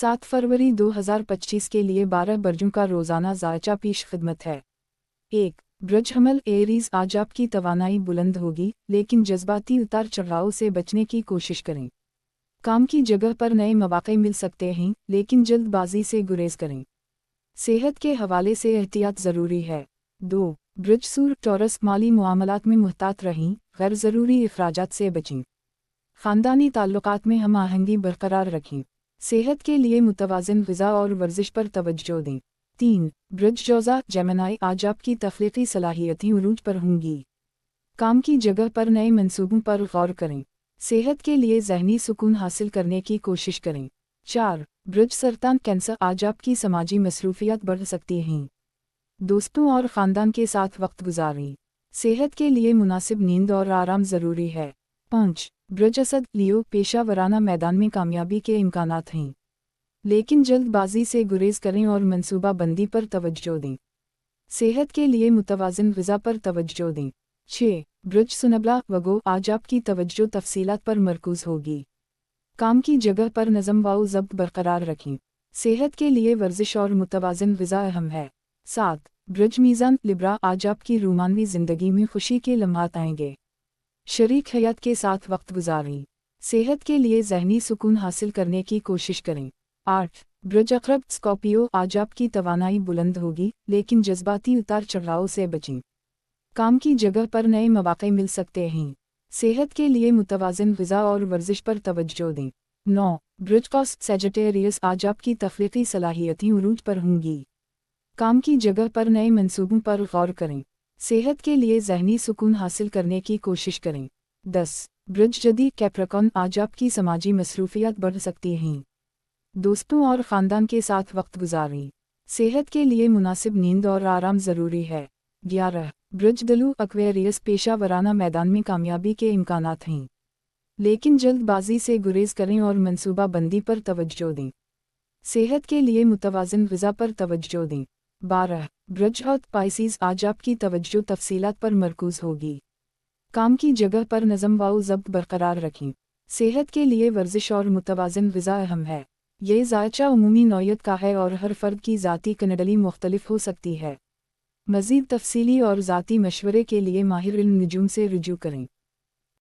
7 फरवरी 2025 के लिए 12 बरजों का रोज़ाना ज़ायचा पेश खिदमत है। 1. ब्रज हमल एरीज, आज आपकी तवानाई बुलंद होगी, लेकिन जज्बाती उतार चढ़ाव से बचने की कोशिश करें। काम की जगह पर नए मौक़े मिल सकते हैं, लेकिन जल्दबाजी से गुरेज करें। सेहत के हवाले से एहतियात ज़रूरी है। 2. ब्रज सूर टॉरस, माली मुआमलात में मुहतात रहें, गैर ज़रूरी अखराजात से बचें। ख़ानदानी ताल्लुकात में हम आहंगी बरकरार रखें। सेहत के लिए मुतवाज़िन ग़िज़ा और वर्जिश पर तवज्जो दें। 3. ब्रज जौज़ा जेमिनी, आज आपकी तख्लीक़ी सलाहियतें उरूज पर होंगी। काम की जगह पर नए मंसूबों पर गौर करें। सेहत के लिए ज़हनी सुकून हासिल करने की कोशिश करें। 4. ब्रज सरतान कैंसर, आज आपकी समाजी मसरूफ़ियत बढ़ सकती हैं। दोस्तों और ख़ानदान के साथ वक्त गुजारें। सेहत के लिए मुनासिब नींद और आराम ज़रूरी है। 5. ब्रज असद लियो, पेशा वराना मैदान में कामयाबी के इम्कानात हैं, लेकिन जल्दबाजी से गुरेज करें और मंसूबा बंदी पर तवज्जो दें। सेहत के लिए मुतवाज़िन ग़िज़ा पर तवज्जो दें। 6. ब्रज सुनबला वगो, आज आपकी तवज्जो तफसीलात पर मरकूज़ होगी। काम की जगह पर नज़म व ज़ब्त बरकरार रखें। सेहत के लिए वर्जिश और मुतवाज़िन ग़िज़ा अहम है। 7. ब्रज मीज़ान लिब्रा, आज आपकी रूमानवी ज़िंदगी में खुशी के लम्हात आएंगे। शरीक हयात के साथ वक्त गुजारें। सेहत के लिए ज़हनी सुकून हासिल करने की कोशिश करें। 8. ब्रज अक़रब स्कॉर्पियो, आज आपकी तवानाई बुलंद होगी, लेकिन जज्बाती उतार चढ़ाव से बचें। काम की जगह पर नए मौक़े मिल सकते हैं। सेहत के लिए मुतवाज़िन ग़िज़ा और वर्जिश पर तवज्जो दें। 9. ब्रज कॉस सैजिटेरियस, आज आपकी तख्लीक़ी सलाहियतें उरूज पर होंगी। काम की जगह पर नए मंसूबों पर गौर करें। सेहत के लिए ज़हनी सुकून हासिल करने की कोशिश करें। 10. ब्रज जदी कैप्रिकॉर्न, आज आपकी समाजी मसरूफ़ियत बढ़ सकती हैं। दोस्तों और ख़ानदान के साथ वक्त गुजारें। सेहत के लिए मुनासिब नींद और आराम ज़रूरी है। 11. ब्रज दलू एक्वेरियस, पेशा वराना मैदान में कामयाबी के इम्कानात हैं, लेकिन जल्दबाजी से गुरेज करें और मंसूबा बंदी पर तवज्जो दें। सेहत के लिए मुतवाज़िन ग़िज़ा पर तवज्जो दें। 12. ब्रज हौत पाइसीज़, आज आपकी तवज्जो तफसीलात पर मरकूज़ होगी। काम की जगह पर नज़म व ज़ब्त बरकरार रखें। सेहत के लिए वर्जिश और मुतवाज़िन ग़िज़ा अहम है। ये ज़ायचा उमूमी नौयत का है और हर फ़र्द की ज़ाती कनडली मुख्तलिफ हो सकती है। मज़ीद तफसीली और ज़ाती मशवरे के लिए माहिर इल्म नजूम से रुजू करें।